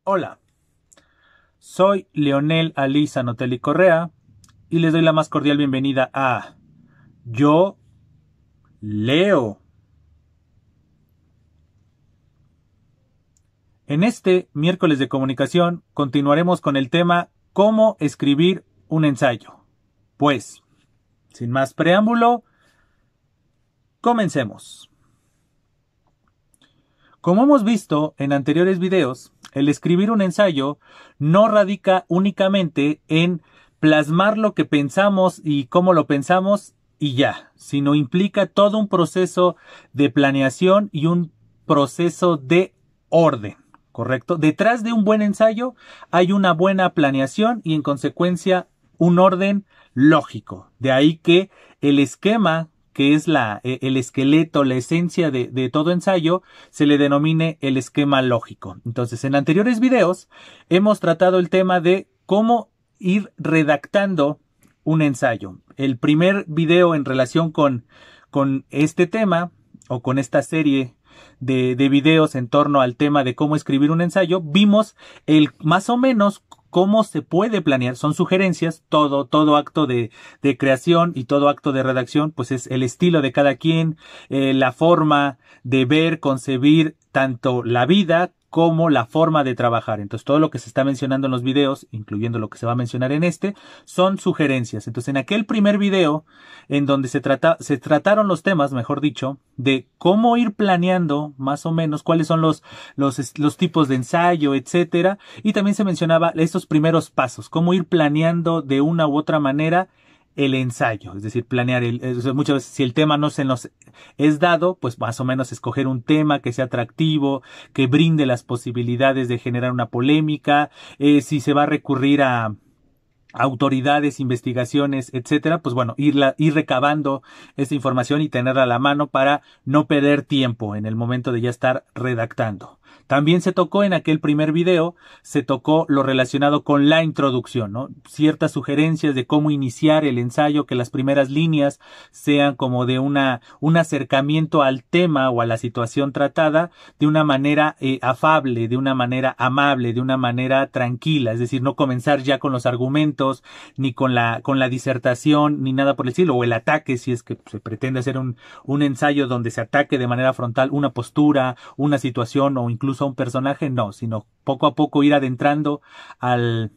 Hola, soy Leonel Ali Zanotelli Correa y les doy la más cordial bienvenida a Yo Leo. En este miércoles de comunicación continuaremos con el tema ¿Cómo escribir un ensayo? Pues, sin más preámbulo, comencemos. Como hemos visto en anteriores videos, el escribir un ensayo no radica únicamente en plasmar lo que pensamos y cómo lo pensamos y ya, sino implica todo un proceso de planeación y un proceso de orden, ¿correcto? Detrás de un buen ensayo hay una buena planeación y en consecuencia un orden lógico. De ahí que el esquema que es el esqueleto, la esencia de todo ensayo, se le denomine el esquema lógico. Entonces, en anteriores videos hemos tratado el tema de cómo ir redactando un ensayo. El primer video en relación con este tema o con esta serie de videos en torno al tema de cómo escribir un ensayo, vimos más o menos cómo se puede planear. Son sugerencias, todo acto de creación y todo acto de redacción, pues es el estilo de cada quien, la forma de ver, concebir tanto la vida como la forma de trabajar. Entonces todo lo que se está mencionando en los videos, incluyendo lo que se va a mencionar en este, son sugerencias. Entonces en aquel primer video en donde se trataron los temas, mejor dicho, de cómo ir planeando más o menos cuáles son los tipos de ensayo, etcétera, y también se mencionaba estos primeros pasos, cómo ir planeando de una u otra manera el ensayo, es decir, planear muchas veces si el tema no se nos es dado, pues más o menos escoger un tema que sea atractivo, que brinde las posibilidades de generar una polémica, si se va a recurrir a autoridades, investigaciones, etcétera, pues bueno, ir recabando esta información y tenerla a la mano para no perder tiempo en el momento de ya estar redactando. También se tocó en aquel primer video, se tocó lo relacionado con la introducción, ¿no? Ciertas sugerencias de cómo iniciar el ensayo, que las primeras líneas sean como de un acercamiento al tema o a la situación tratada de una manera afable, de una manera amable, de una manera tranquila, es decir, no comenzar ya con los argumentos, ni con la disertación, ni nada por el estilo, o el ataque, si es que se pretende hacer un ensayo donde se ataque de manera frontal una postura, una situación o incluso a un personaje, no, sino poco a poco ir adentrando al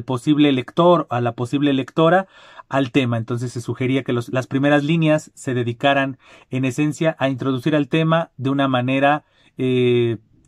posible lector, a la posible lectora, al tema. Entonces se sugería que las primeras líneas se dedicaran en esencia a introducir al tema de una manera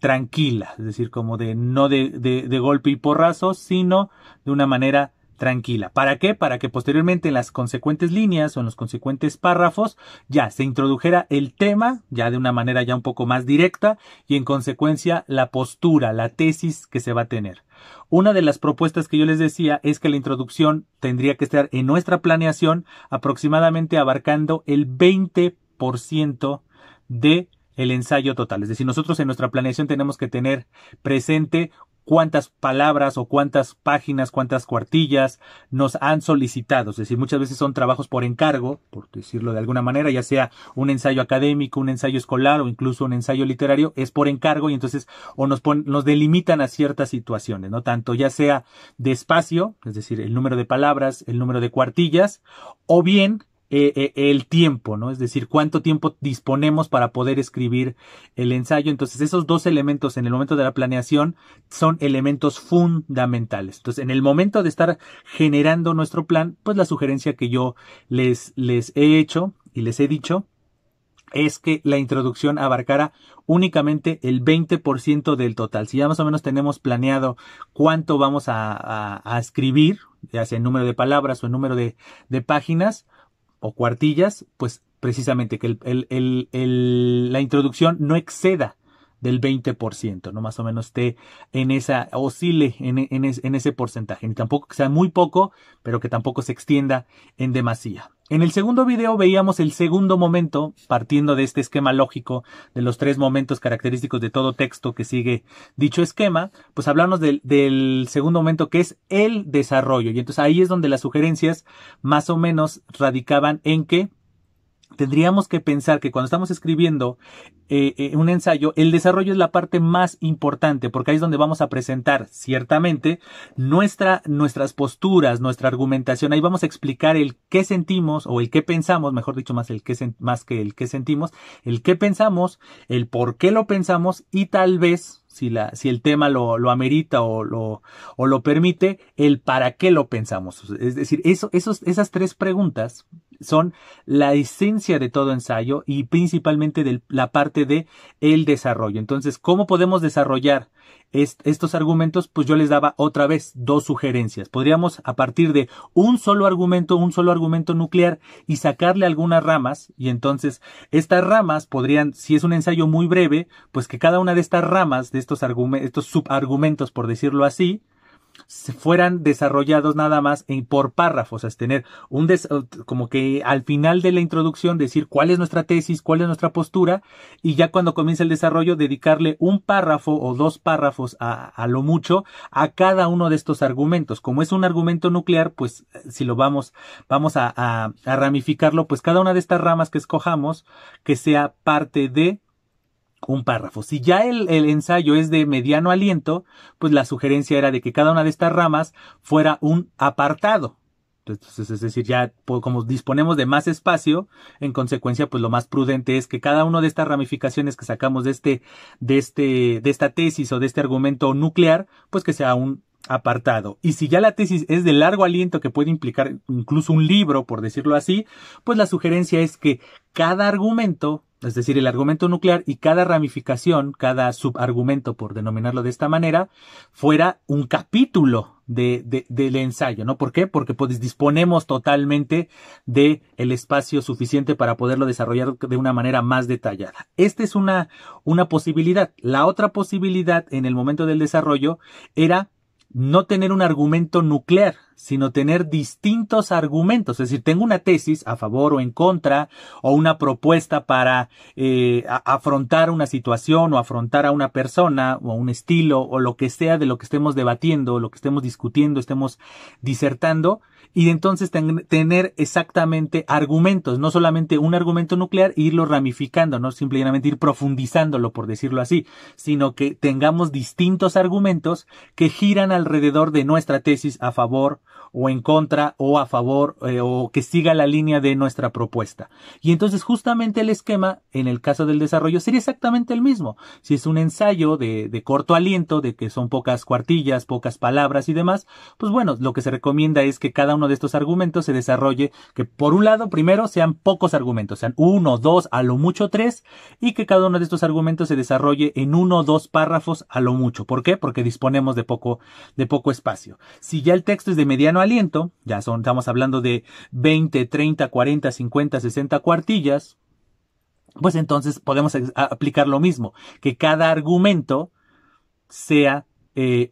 tranquila, es decir, como no de golpe y porrazo, sino de una manera tranquila. ¿Para qué? Para que posteriormente en las consecuentes líneas o en los consecuentes párrafos ya se introdujera el tema ya de una manera ya un poco más directa y en consecuencia la postura, la tesis que se va a tener. Una de las propuestas que yo les decía es que la introducción tendría que estar en nuestra planeación aproximadamente abarcando el 20% de el ensayo total. Es decir, nosotros en nuestra planeación tenemos que tener presente cuántas palabras o cuántas páginas, cuántas cuartillas nos han solicitado. Es decir, muchas veces son trabajos por encargo, por decirlo de alguna manera, ya sea un ensayo académico, un ensayo escolar o incluso un ensayo literario, es por encargo y entonces o nos delimitan a ciertas situaciones, ¿no? Tanto ya sea de espacio, es decir, el número de palabras, el número de cuartillas, o bien el tiempo, ¿no? Es decir, cuánto tiempo disponemos para poder escribir el ensayo. Entonces, esos dos elementos en el momento de la planeación son elementos fundamentales. Entonces, en el momento de estar generando nuestro plan, pues la sugerencia que yo les he hecho y les he dicho es que la introducción abarcara únicamente el 20% del total. Si ya más o menos tenemos planeado cuánto vamos a escribir, ya sea en número de palabras o en número de páginas, o cuartillas, pues precisamente que la introducción no exceda del 20%, ¿no? Más o menos esté oscile en ese porcentaje. Ni tampoco que sea muy poco, pero que tampoco se extienda en demasía. En el segundo video veíamos el segundo momento, partiendo de este esquema lógico de los 3 momentos característicos de todo texto que sigue dicho esquema, pues hablamos del segundo momento que es el desarrollo. Y entonces ahí es donde las sugerencias más o menos radicaban en que tendríamos que pensar que cuando estamos escribiendo un ensayo, el desarrollo es la parte más importante, porque ahí es donde vamos a presentar ciertamente nuestras posturas, nuestra argumentación. Ahí vamos a explicar el qué sentimos o el qué pensamos, mejor dicho, más que el qué sentimos, el qué pensamos, el por qué lo pensamos y tal vez, si el tema lo amerita o lo permite, el para qué lo pensamos. Es decir, esas tres preguntas son la esencia de todo ensayo y principalmente de la parte de el desarrollo. Entonces, ¿cómo podemos desarrollar estos argumentos? Pues yo les daba otra vez dos sugerencias. Podríamos, a partir de un solo argumento nuclear y sacarle algunas ramas, y entonces estas ramas podrían, si es un ensayo muy breve, pues que cada una de estas ramas, de estos subargumentos, por decirlo así, fueran desarrollados nada más por párrafos, es tener como que al final de la introducción decir cuál es nuestra tesis, cuál es nuestra postura, y ya cuando comienza el desarrollo dedicarle un párrafo o dos párrafos a lo mucho a cada uno de estos argumentos. Como es un argumento nuclear, pues si lo vamos a ramificarlo, pues cada una de estas ramas que escojamos que sea parte de un párrafo. Si ya el ensayo es de mediano aliento, pues la sugerencia era de que cada una de estas ramas fuera un apartado. Entonces, es decir, ya como disponemos de más espacio, en consecuencia, pues lo más prudente es que cada una de estas ramificaciones que sacamos de esta tesis o de este argumento nuclear, pues que sea un apartado. Y si ya la tesis es de largo aliento, que puede implicar incluso un libro, por decirlo así, pues la sugerencia es que cada argumento, es decir, el argumento nuclear y cada ramificación, cada subargumento, por denominarlo de esta manera, fuera un capítulo del ensayo, ¿no? ¿Por qué? Porque pues disponemos totalmente de el espacio suficiente para poderlo desarrollar de una manera más detallada. Esta es una posibilidad. La otra posibilidad en el momento del desarrollo era no tener un argumento nuclear, sino tener distintos argumentos. Es decir, tengo una tesis a favor o en contra, o una propuesta para afrontar una situación o afrontar a una persona o un estilo o lo que sea de lo que estemos debatiendo, lo que estemos discutiendo, estemos disertando, y entonces tener exactamente argumentos, no solamente un argumento nuclear e irlo ramificando, no simplemente ir profundizándolo, por decirlo así, sino que tengamos distintos argumentos que giran alrededor de nuestra tesis a favor o en contra o a favor o que siga la línea de nuestra propuesta. Y entonces justamente el esquema en el caso del desarrollo sería exactamente el mismo. Si es un ensayo de corto aliento, de que son pocas cuartillas, pocas palabras y demás, pues bueno, lo que se recomienda es que cada uno de estos argumentos se desarrolle, que por un lado primero sean pocos argumentos, sean 1, 2, a lo mucho 3, y que cada uno de estos argumentos se desarrolle en 1 o 2 párrafos a lo mucho. ¿Por qué? Porque disponemos de poco espacio. Si ya el texto es de mediano aliento, estamos hablando de 20, 30, 40, 50, 60 cuartillas, pues entonces podemos aplicar lo mismo, que cada argumento sea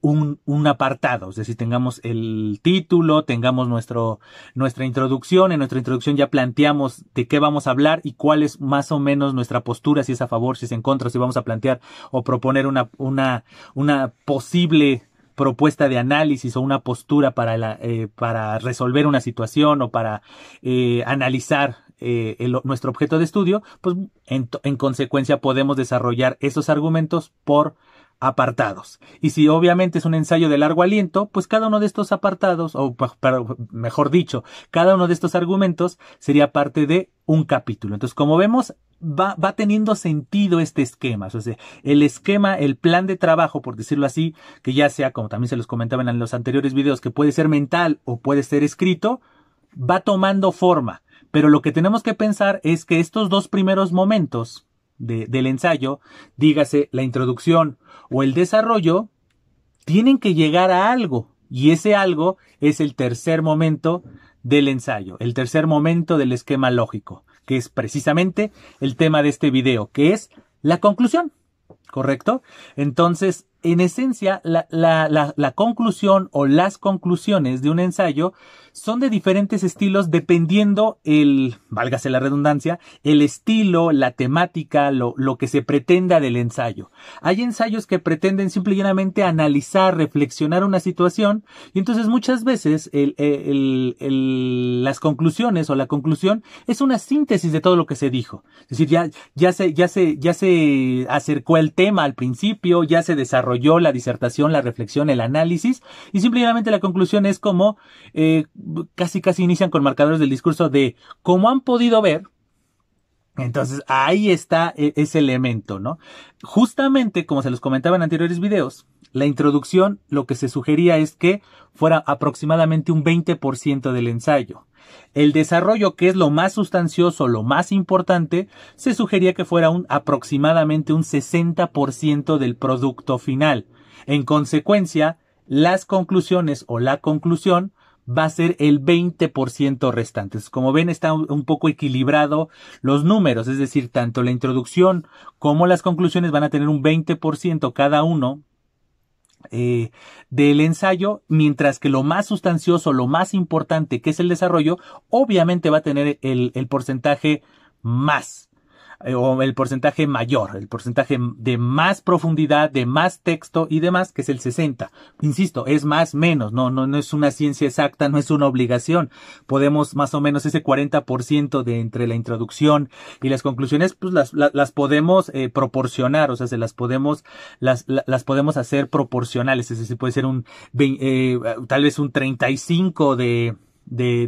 un apartado, es decir, tengamos el título, tengamos nuestra introducción. En nuestra introducción ya planteamos de qué vamos a hablar y cuál es más o menos nuestra postura, si es a favor, si es en contra, si vamos a plantear o proponer una posible propuesta de análisis o una postura para resolver una situación o para analizar nuestro objeto de estudio. Pues en consecuencia podemos desarrollar esos argumentos por apartados. Y si obviamente es un ensayo de largo aliento, pues cada uno de estos apartados, o mejor dicho, cada uno de estos argumentos sería parte de un capítulo. Entonces, como vemos, va teniendo sentido este esquema. O sea, el esquema, el plan de trabajo, por decirlo así, que ya sea, como también se los comentaba en los anteriores videos, que puede ser mental o puede ser escrito, va tomando forma. Pero lo que tenemos que pensar es que estos dos primeros momentos del ensayo, dígase la introducción o el desarrollo, tienen que llegar a algo, y ese algo es el tercer momento del ensayo, el tercer momento del esquema lógico, que es precisamente el tema de este video, que es la conclusión, ¿correcto? Entonces, en esencia, la conclusión o las conclusiones de un ensayo son de diferentes estilos dependiendo válgase la redundancia, el estilo, la temática, lo que se pretenda del ensayo. Hay ensayos que pretenden simple y llanamente analizar, reflexionar una situación, y entonces muchas veces las conclusiones o la conclusión es una síntesis de todo lo que se dijo. Es decir, ya se acercó el tema al principio, ya se desarrolló la disertación, la reflexión, el análisis, y simplemente la conclusión es como casi inician con marcadores del discurso de como han podido ver. Entonces ahí está ese elemento, ¿no? Justamente como se los comentaba en anteriores videos, la introducción lo que se sugería es que fuera aproximadamente un 20% del ensayo. El desarrollo, que es lo más sustancioso, lo más importante, se sugería que fuera aproximadamente un 60% del producto final. En consecuencia, las conclusiones o la conclusión va a ser el 20% restante. Como ven, está un poco equilibrado los números, es decir, tanto la introducción como las conclusiones van a tener un 20% cada uno del ensayo, mientras que lo más sustancioso, lo más importante, que es el desarrollo, obviamente va a tener el porcentaje más. O el porcentaje mayor, el porcentaje de más profundidad, de más texto y demás, que es el 60. Insisto, es más, menos, no es una ciencia exacta, no es una obligación. Podemos más o menos ese 40% de entre la introducción y las conclusiones, pues las podemos proporcionar, o sea, las podemos hacer proporcionales, es decir, puede ser tal vez un 35 de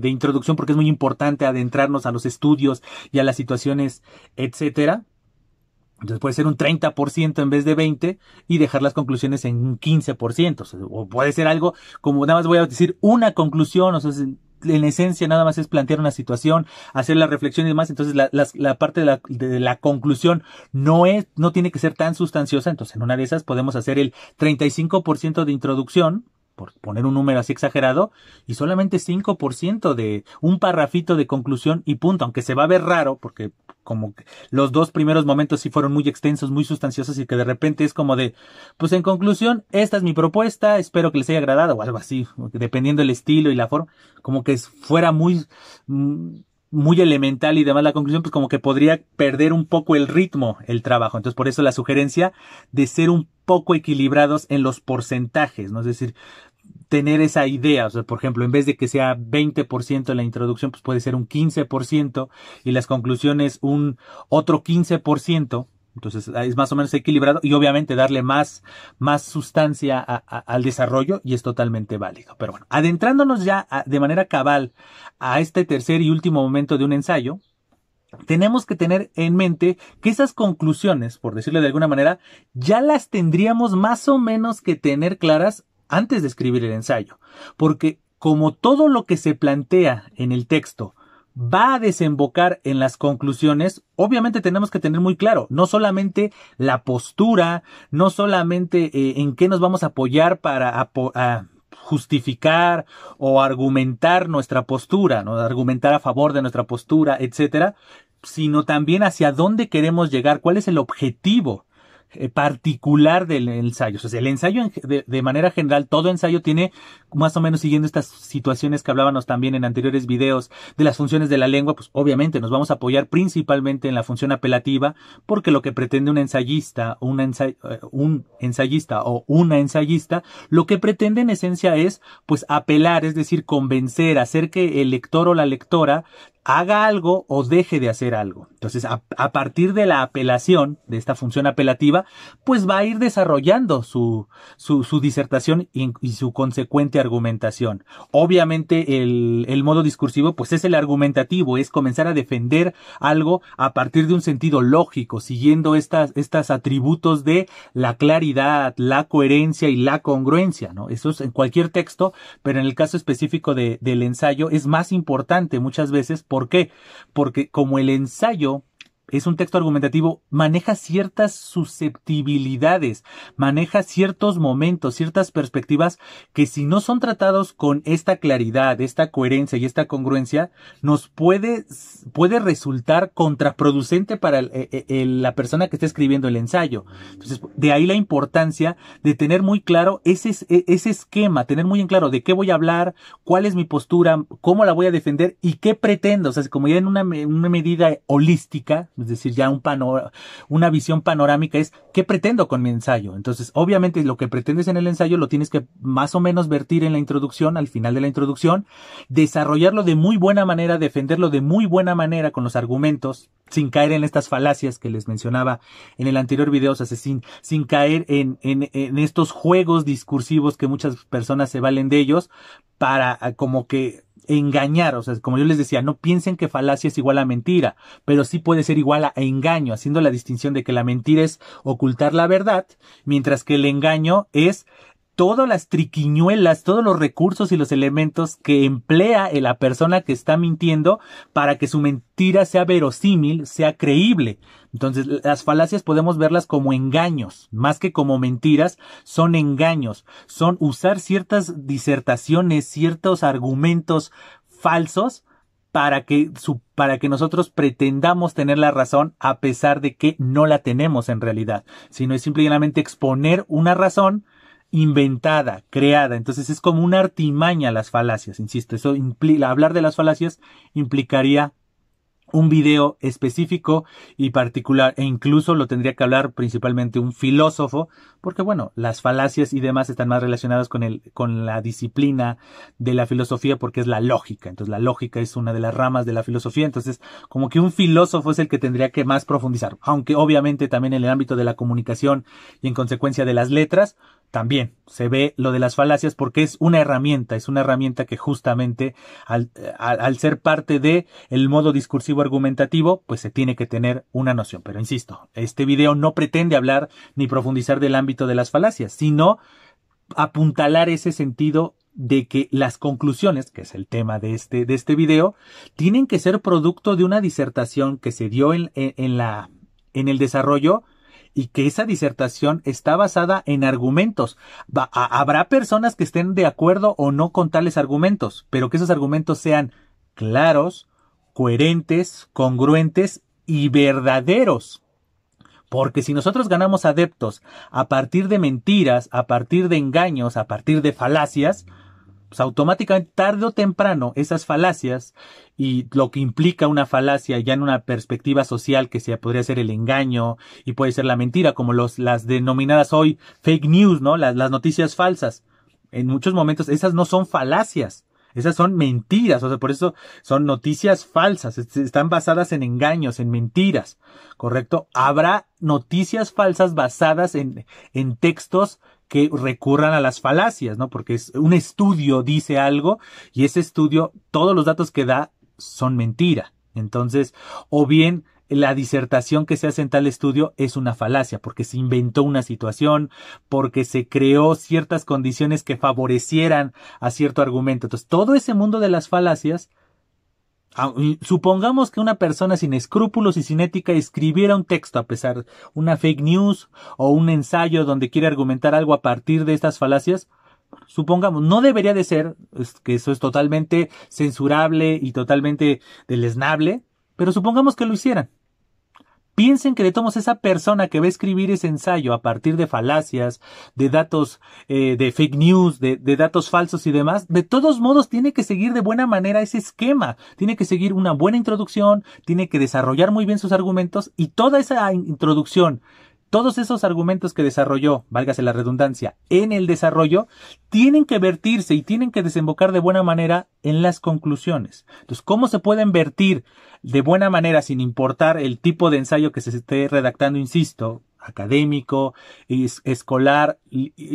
introducción, porque es muy importante adentrarnos a los estudios y a las situaciones, etcétera. Entonces puede ser un 30% en vez de 20% y dejar las conclusiones en un 15%. O puede ser algo como nada más voy a decir una conclusión, o sea, en esencia nada más es plantear una situación, hacer la reflexión y demás. Entonces la parte de la conclusión no tiene que ser tan sustanciosa. Entonces en una de esas podemos hacer el 35% de introducción, por poner un número así exagerado, y solamente 5% de un parrafito de conclusión y punto, aunque se va a ver raro, porque como que los dos primeros momentos sí fueron muy extensos, muy sustanciosos, y que de repente es como de, pues en conclusión, esta es mi propuesta, espero que les haya agradado, o algo así, dependiendo del estilo y la forma, como que fuera muy elemental y demás la conclusión, pues como que podría perder un poco el ritmo, el trabajo. Entonces por eso la sugerencia de ser un poco equilibrados en los porcentajes, ¿no? Es decir, tener esa idea, o sea, por ejemplo, en vez de que sea 20% en la introducción, pues puede ser un 15% y las conclusiones un otro 15%. Entonces es más o menos equilibrado y obviamente darle más sustancia al desarrollo, y es totalmente válido. Pero bueno, adentrándonos ya de manera cabal a este tercer y último momento de un ensayo, tenemos que tener en mente que esas conclusiones, por decirlo de alguna manera, ya las tendríamos más o menos que tener claras antes de escribir el ensayo. Porque como todo lo que se plantea en el texto va a desembocar en las conclusiones, obviamente tenemos que tener muy claro, no solamente la postura, no solamente en qué nos vamos a apoyar para justificar o argumentar nuestra postura, ¿no? Argumentar a favor de nuestra postura, etcétera, sino también hacia dónde queremos llegar, cuál es el objetivo particular del ensayo. O sea, el ensayo de manera general, todo ensayo tiene más o menos, siguiendo estas situaciones que hablábamos también en anteriores videos de las funciones de la lengua, pues obviamente nos vamos a apoyar principalmente en la función apelativa, porque lo que pretende un ensayista o una ensayista, lo que pretende en esencia es pues apelar, es decir, convencer, hacer que el lector o la lectora haga algo o deje de hacer algo. Entonces, a partir de la apelación, de esta función apelativa, pues va a ir desarrollando su disertación y su consecuente argumentación. Obviamente, el modo discursivo, pues es el argumentativo, es comenzar a defender algo a partir de un sentido lógico, siguiendo estas atributos de la claridad, la coherencia y la congruencia, ¿no? Eso es en cualquier texto, pero en el caso específico del ensayo es más importante muchas veces. ¿Por qué? Porque como el ensayo es un texto argumentativo, maneja ciertas susceptibilidades, maneja ciertos momentos, ciertas perspectivas que si no son tratados con esta claridad, esta coherencia y esta congruencia, nos puede resultar contraproducente para la persona que está escribiendo el ensayo. Entonces, de ahí la importancia de tener muy claro ese esquema, tener muy en claro de qué voy a hablar, cuál es mi postura, cómo la voy a defender y qué pretendo. O sea, como ya en una medida holística, es decir, ya una visión panorámica es qué pretendo con mi ensayo. Entonces, obviamente lo que pretendes en el ensayo lo tienes que más o menos vertir en la introducción, al final de la introducción, desarrollarlo de muy buena manera, defenderlo de muy buena manera con los argumentos, sin caer en estas falacias que les mencionaba en el anterior video, o sea, sin caer en estos juegos discursivos que muchas personas se valen de ellos para como que engañar. O sea, como yo les decía, no piensen que falacia es igual a mentira, pero sí puede ser igual a engaño, haciendo la distinción de que la mentira es ocultar la verdad, mientras que el engaño es todas las triquiñuelas, todos los recursos y los elementos que emplea la persona que está mintiendo para que su mentira sea verosímil, sea creíble. Entonces, las falacias podemos verlas como engaños, más que como mentiras, son engaños, son usar ciertas disertaciones, ciertos argumentos falsos para que nosotros pretendamos tener la razón a pesar de que no la tenemos en realidad, sino es simplemente exponer una razón inventada, creada. Entonces es como una artimaña las falacias, insisto, eso hablar de las falacias implicaría un video específico y particular, e incluso lo tendría que hablar principalmente un filósofo, porque bueno, las falacias y demás están más relacionadas con la disciplina de la filosofía, porque es la lógica. Entonces la lógica es una de las ramas de la filosofía, entonces como que un filósofo es el que tendría que más profundizar, aunque obviamente también en el ámbito de la comunicación y en consecuencia de las letras, también se ve lo de las falacias porque es una herramienta que justamente al ser parte de el modo discursivo argumentativo, pues se tiene que tener una noción. Pero insisto, este video no pretende hablar ni profundizar del ámbito de las falacias, sino apuntalar ese sentido de que las conclusiones, que es el tema de este video, tienen que ser producto de una disertación que se dio en el desarrollo, y que esa disertación está basada en argumentos. Habrá personas que estén de acuerdo o no con tales argumentos, pero que esos argumentos sean claros, coherentes, congruentes y verdaderos. Porque si nosotros ganamos adeptos a partir de mentiras, a partir de engaños, a partir de falacias, pues automáticamente, tarde o temprano, esas falacias y lo que implica una falacia ya en una perspectiva social, que podría ser el engaño y puede ser la mentira, como las denominadas hoy fake news, ¿no? Las noticias falsas. En muchos momentos esas no son falacias, esas son mentiras, o sea, por eso son noticias falsas, están basadas en engaños, en mentiras, ¿correcto? Habrá noticias falsas basadas en textos que recurran a las falacias, ¿no? Porque es un estudio dice algo y ese estudio, todos los datos que da son mentira. Entonces, o bien la disertación que se hace en tal estudio es una falacia, porque se inventó una situación, porque se creó ciertas condiciones que favorecieran a cierto argumento. Entonces, todo ese mundo de las falacias, supongamos que una persona sin escrúpulos y sin ética escribiera un texto a pesar una fake news o un ensayo donde quiere argumentar algo a partir de estas falacias, supongamos, no debería de ser, que eso es totalmente censurable y totalmente deleznable, pero supongamos que lo hicieran. Piensen que de todos esa persona que va a escribir ese ensayo a partir de falacias, de datos, de fake news, de datos falsos y demás, de todos modos tiene que seguir de buena manera ese esquema, tiene que seguir una buena introducción, tiene que desarrollar muy bien sus argumentos y toda esa introducción, todos esos argumentos que desarrolló, válgase la redundancia, en el desarrollo, tienen que vertirse y tienen que desembocar de buena manera en las conclusiones. Entonces, ¿cómo se pueden vertir de buena manera sin importar el tipo de ensayo que se esté redactando, insisto, académico, escolar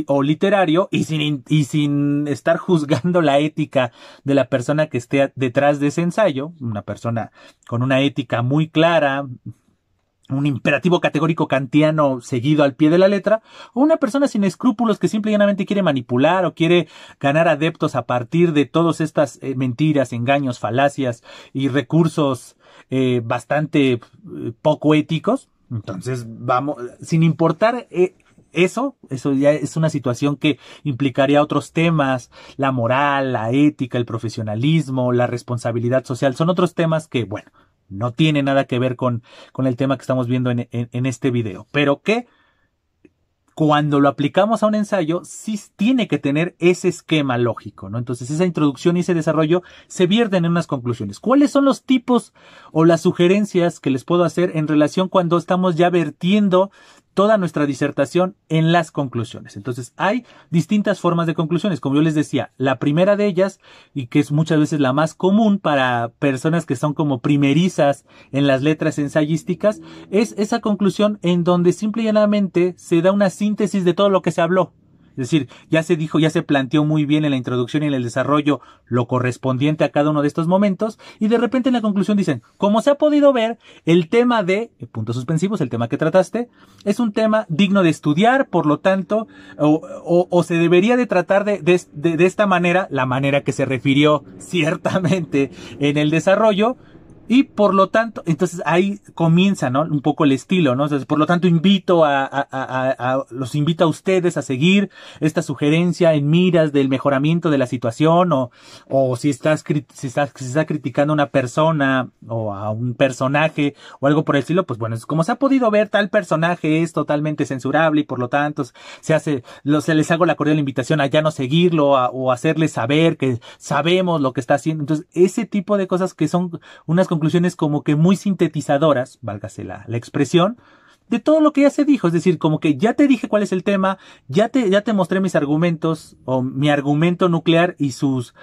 o literario, y sin estar juzgando la ética de la persona que esté detrás de ese ensayo, una persona con una ética muy clara, un imperativo categórico kantiano seguido al pie de la letra, o una persona sin escrúpulos que simple y llanamente quiere manipular o quiere ganar adeptos a partir de todas estas mentiras, engaños, falacias y recursos bastante poco éticos. Entonces, vamos, sin importar eso ya es una situación que implicaría otros temas, la moral, la ética, el profesionalismo, la responsabilidad social, son otros temas que, bueno, no tiene nada que ver con el tema que estamos viendo en este video, pero que cuando lo aplicamos a un ensayo, sí tiene que tener ese esquema lógico, ¿no? Entonces, esa introducción y ese desarrollo se vierten en unas conclusiones. ¿Cuáles son los tipos o las sugerencias que les puedo hacer en relación cuando estamos ya vertiendo toda nuestra disertación en las conclusiones? Entonces, hay distintas formas de conclusiones. Como yo les decía, la primera de ellas, y que es muchas veces la más común para personas que son como primerizas en las letras ensayísticas, es esa conclusión en donde simple y llanamente se da una síntesis de todo lo que se habló. Es decir, ya se dijo, ya se planteó muy bien en la introducción y en el desarrollo lo correspondiente a cada uno de estos momentos, y de repente en la conclusión dicen, como se ha podido ver, el tema de, puntos suspensivos, el tema que trataste, es un tema digno de estudiar, por lo tanto, o se debería de tratar de esta manera, la manera que se refirió ciertamente en el desarrollo, y por lo tanto, entonces ahí comienza, ¿no? Un poco el estilo, ¿no? Entonces, por lo tanto, los invito a ustedes a seguir esta sugerencia en miras del mejoramiento de la situación, o si está criticando a una persona o a un personaje o algo por el estilo, pues bueno, como se ha podido ver, tal personaje es totalmente censurable y por lo tanto se les hago la cordial invitación a ya no seguirlo o hacerles saber que sabemos lo que está haciendo. Entonces, ese tipo de cosas que son unas conclusiones como que muy sintetizadoras, válgase la expresión, de todo lo que ya se dijo. Es decir, como que ya te dije cuál es el tema, ya te mostré mis argumentos, o mi argumento nuclear y sus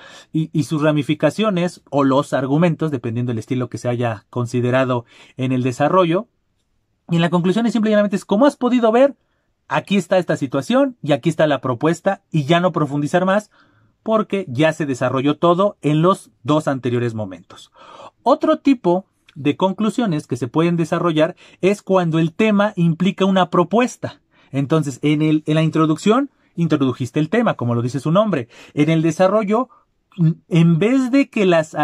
ramificaciones, o los argumentos, dependiendo del estilo que se haya considerado en el desarrollo. Y en la conclusión es simplemente, como has podido ver, aquí está esta situación, y aquí está la propuesta, y ya no profundizar más, porque ya se desarrolló todo en los dos anteriores momentos. Otro tipo de conclusiones que se pueden desarrollar es cuando el tema implica una propuesta. Entonces, en la introducción, introdujiste el tema, como lo dice su nombre. En el desarrollo, en vez de que las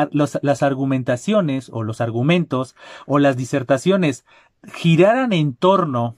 argumentaciones o los argumentos o las disertaciones giraran en torno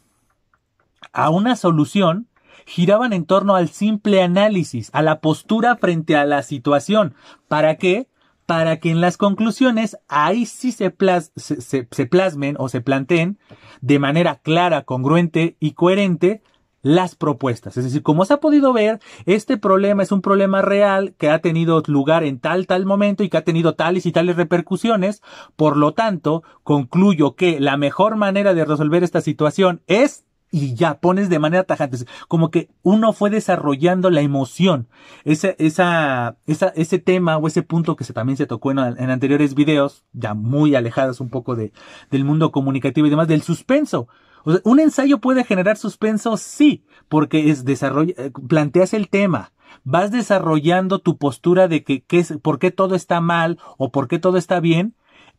a una solución, giraban en torno al simple análisis, a la postura frente a la situación. ¿Para qué? Para que en las conclusiones ahí sí se plasmen o se planteen de manera clara, congruente y coherente las propuestas. Es decir, como se ha podido ver, este problema es un problema real que ha tenido lugar en tal momento y que ha tenido tales y tales repercusiones. Por lo tanto, concluyo que la mejor manera de resolver esta situación es, y ya pones de manera tajante, como que uno fue desarrollando la emoción, ese tema o ese punto que también se tocó en anteriores videos, ya muy alejados un poco del mundo comunicativo y demás, del suspenso. O sea, un ensayo puede generar suspenso, sí, porque planteas el tema, vas desarrollando tu postura de por qué todo está mal o por qué todo está bien,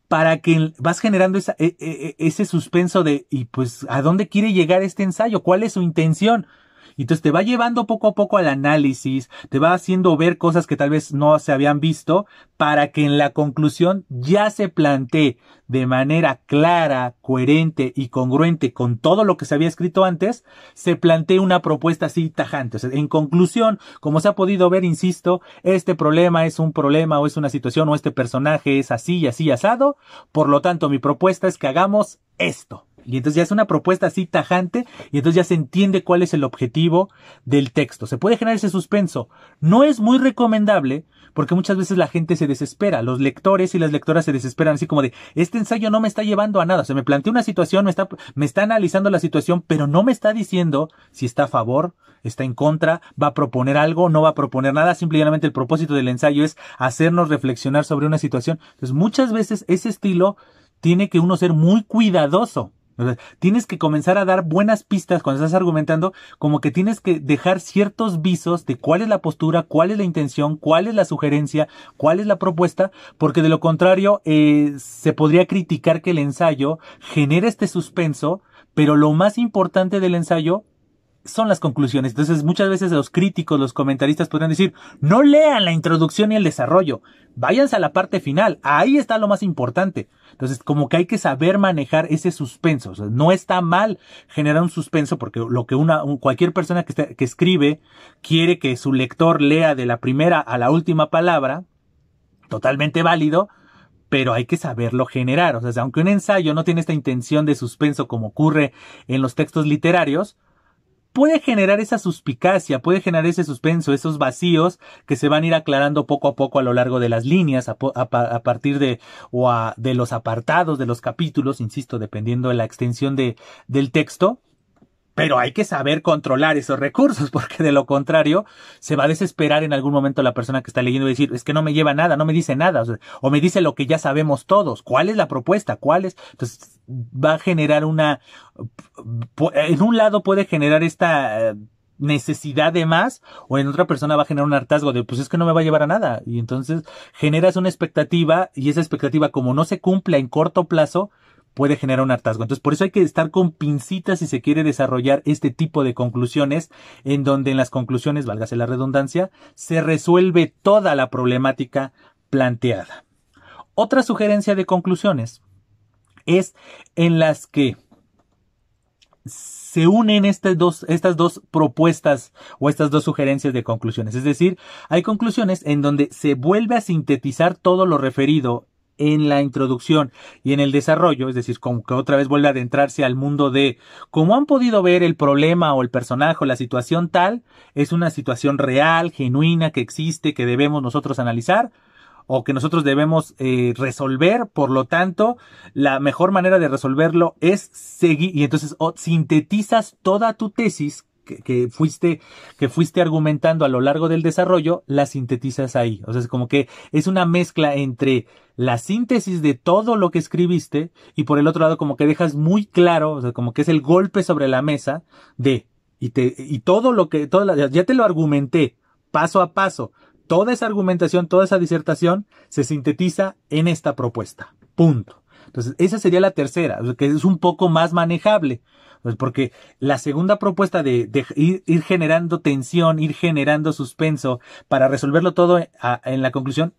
para que vas generando ese suspenso de, y pues, ¿a dónde quiere llegar este ensayo? ¿Cuál es su intención? Y entonces te va llevando poco a poco al análisis, te va haciendo ver cosas que tal vez no se habían visto, para que en la conclusión ya se plantee de manera clara, coherente y congruente con todo lo que se había escrito antes, se plantee una propuesta así tajante. O sea, en conclusión, como se ha podido ver, insisto, este problema es un problema o es una situación o este personaje es así y así asado, por lo tanto mi propuesta es que hagamos esto. Y entonces ya es una propuesta así tajante, y entonces ya se entiende cuál es el objetivo del texto. Se puede generar ese suspenso. No es muy recomendable, porque muchas veces la gente se desespera. Los lectores y las lectoras se desesperan así como de, este ensayo no me está llevando a nada. O sea, me plantea una situación, me está analizando la situación, pero no me está diciendo si está a favor, está en contra, va a proponer algo, no va a proponer nada. Simplemente el propósito del ensayo es hacernos reflexionar sobre una situación. Entonces muchas veces ese estilo tiene que uno ser muy cuidadoso O sea, tienes que comenzar a dar buenas pistas cuando estás argumentando, como que tienes que dejar ciertos visos de cuál es la postura, cuál es la intención, cuál es la sugerencia, cuál es la propuesta, porque de lo contrario se podría criticar que el ensayo genera este suspenso, pero lo más importante del ensayo son las conclusiones. Entonces muchas veces los críticos, los comentaristas podrían decir, no lean la introducción y el desarrollo, váyanse a la parte final, ahí está lo más importante. Entonces como que hay que saber manejar ese suspenso. O sea, no está mal generar un suspenso, porque lo que cualquier persona que escribe quiere que su lector lea de la primera a la última palabra, totalmente válido, pero hay que saberlo generar. O sea, aunque un ensayo no tiene esta intención de suspenso como ocurre en los textos literarios, puede generar esa suspicacia, puede generar ese suspenso, esos vacíos que se van a ir aclarando poco a poco a lo largo de las líneas, a partir de los apartados de los capítulos, insisto, dependiendo de la extensión del texto. Pero hay que saber controlar esos recursos, porque de lo contrario se va a desesperar en algún momento la persona que está leyendo y decir, es que no me lleva nada, no me dice nada, o me dice lo que ya sabemos todos. ¿Cuál es la propuesta? ¿Cuál es? Entonces va a generar en un lado puede generar esta necesidad de más, o en otra persona va a generar un hartazgo de, pues es que no me va a llevar a nada. Y entonces generas una expectativa, y esa expectativa, como no se cumple en corto plazo, puede generar un hartazgo. Entonces, por eso hay que estar con pincitas si se quiere desarrollar este tipo de conclusiones, en donde en las conclusiones, válgase la redundancia, se resuelve toda la problemática planteada. Otra sugerencia de conclusiones es en las que se unen estas dos propuestas o estas dos sugerencias de conclusiones. Es decir, hay conclusiones en donde se vuelve a sintetizar todo lo referido en la introducción y en el desarrollo, es decir, como que otra vez vuelve a adentrarse al mundo de cómo han podido ver el problema o el personaje o la situación tal, es una situación real, genuina, que existe, que debemos nosotros analizar o que nosotros debemos resolver. Por lo tanto, la mejor manera de resolverlo es seguir, y entonces sintetizas toda tu tesis que fuiste argumentando a lo largo del desarrollo, la sintetizas ahí. O sea, es como que es una mezcla entre la síntesis de todo lo que escribiste y por el otro lado como que dejas muy claro, o sea, como que es el golpe sobre la mesa y todo lo que, ya te lo argumenté paso a paso. Toda esa argumentación, toda esa disertación se sintetiza en esta propuesta. Punto. Entonces, esa sería la tercera, que es un poco más manejable. Pues porque la segunda propuesta de ir generando tensión, ir generando suspenso para resolverlo todo en la conclusión,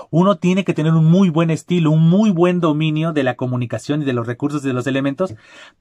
uno tiene que tener un muy buen estilo, un muy buen dominio de la comunicación y de los recursos y de los elementos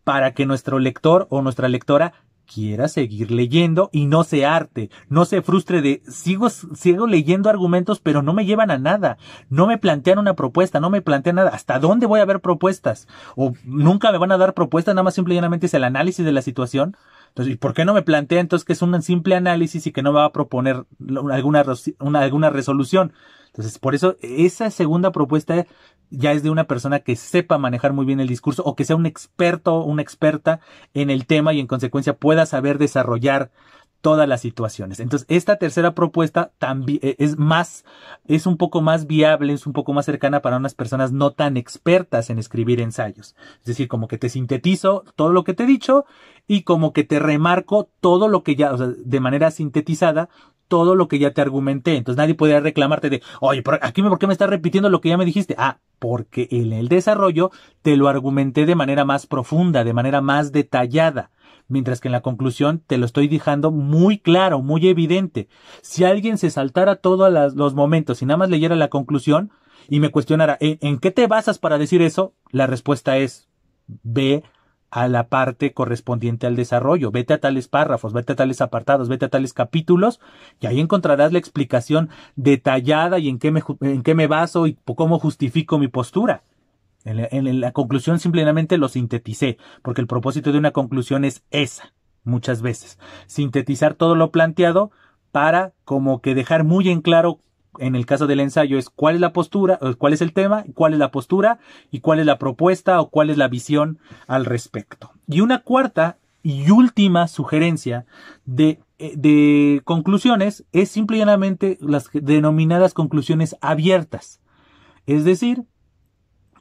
para que nuestro lector o nuestra lectora quiera seguir leyendo y no se harte, no se frustre de sigo leyendo argumentos pero no me llevan a nada, no me plantean una propuesta, no me plantean nada, ¿hasta dónde voy a ver propuestas? O nunca me van a dar propuestas, nada más simple y llanamente es el análisis de la situación. Entonces, ¿y por qué no me plantea entonces que es un simple análisis y que no me va a proponer alguna resolución? Entonces, por eso esa segunda propuesta ya es de una persona que sepa manejar muy bien el discurso o que sea un experto o una experta en el tema y en consecuencia pueda saber desarrollar todas las situaciones. Entonces, esta tercera propuesta también es un poco más viable, es un poco más cercana para unas personas no tan expertas en escribir ensayos. Es decir, como que te sintetizo todo lo que te he dicho y como que te remarco todo lo que ya, o sea, de manera sintetizada, todo lo que ya te argumenté. Entonces nadie podría reclamarte de, oye, ¿por qué me estás repitiendo lo que ya me dijiste? Ah, porque en el desarrollo te lo argumenté de manera más profunda, de manera más detallada. Mientras que en la conclusión te lo estoy dejando muy claro, muy evidente. Si alguien se saltara todos los momentos y nada más leyera la conclusión y me cuestionara, ¿en qué te basas para decir eso? La respuesta es, ve a la parte correspondiente al desarrollo, vete a tales párrafos, vete a tales apartados, vete a tales capítulos y ahí encontrarás la explicación detallada y en qué me baso y cómo justifico mi postura. En la conclusión simplemente lo sinteticé, porque el propósito de una conclusión es esa, muchas veces, sintetizar todo lo planteado para como que dejar muy en claro, en el caso del ensayo, es cuál es la postura, cuál es el tema, cuál es la postura y cuál es la propuesta o cuál es la visión al respecto. Y una cuarta y última sugerencia de conclusiones es simple y llanamente las denominadas conclusiones abiertas. Es decir,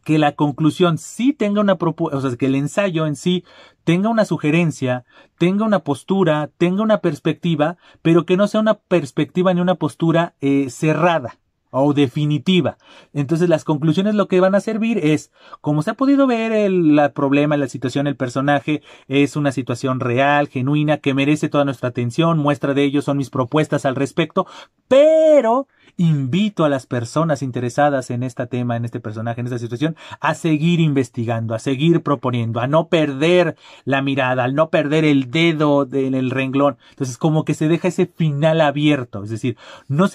que la conclusión sí tenga una propuesta, o sea, que el ensayo en sí tenga una sugerencia, tenga una postura, tenga una perspectiva, pero que no sea una perspectiva ni una postura cerrada o definitiva. Entonces las conclusiones lo que van a servir es, como se ha podido ver, el problema, la situación, el personaje es una situación real, genuina, que merece toda nuestra atención, muestra de ello son mis propuestas al respecto, pero invito a las personas interesadas en este tema, en este personaje, en esta situación, a seguir investigando, a seguir proponiendo, a no perder la mirada, al no perder el dedo en el renglón. Entonces como que se deja ese final abierto, es decir, no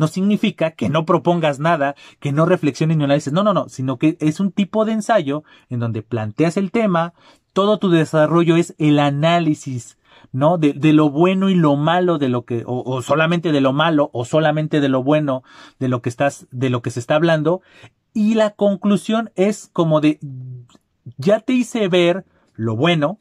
significa que no propongas nada, que no reflexiones ni analices, no, sino que es un tipo de ensayo en donde planteas el tema, todo tu desarrollo es el análisis, ¿no? De lo bueno y lo malo de lo que, o solamente de lo malo, o solamente de lo bueno de lo que se está hablando. Y la conclusión es como de, ya te hice ver lo bueno,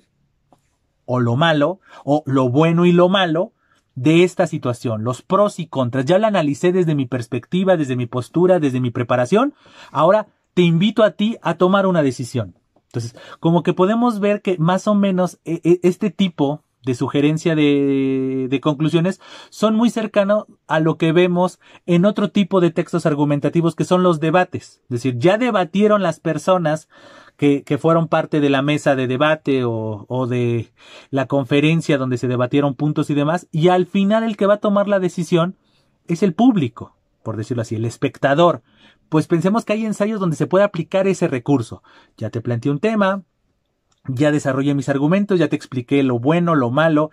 o lo malo, o lo bueno y lo malo de esta situación, los pros y contras. Ya la analicé desde mi perspectiva, desde mi postura, desde mi preparación. Ahora te invito a ti a tomar una decisión. Entonces, como que podemos ver que más o menos este tipo de sugerencia de conclusiones son muy cercanos a lo que vemos en otro tipo de textos argumentativos que son los debates. Es decir, ya debatieron las personas que fueron parte de la mesa de debate o de la conferencia donde se debatieron puntos y demás, y al final el que va a tomar la decisión es el público, por decirlo así, el espectador. Pues pensemos que hay ensayos donde se puede aplicar ese recurso. Ya te planteé un tema, ya desarrollé mis argumentos, ya te expliqué lo bueno, lo malo,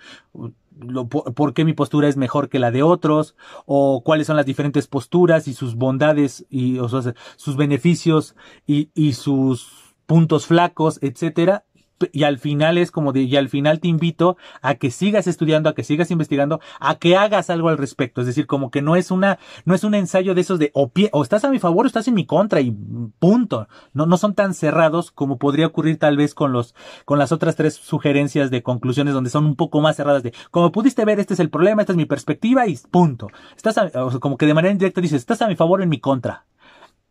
por qué mi postura es mejor que la de otros, o cuáles son las diferentes posturas y sus bondades y o sea, sus beneficios y sus puntos flacos, etcétera. Y al final es como de, y al final te invito a que sigas estudiando, a que sigas investigando, a que hagas algo al respecto. Es decir, como que no es un ensayo de esos de o estás a mi favor o estás en mi contra y punto. No son tan cerrados como podría ocurrir tal vez con las otras tres sugerencias de conclusiones donde son un poco más cerradas de, como pudiste ver, este es el problema, esta es mi perspectiva y punto. O sea, como que de manera indirecta dices, estás a mi favor o en mi contra.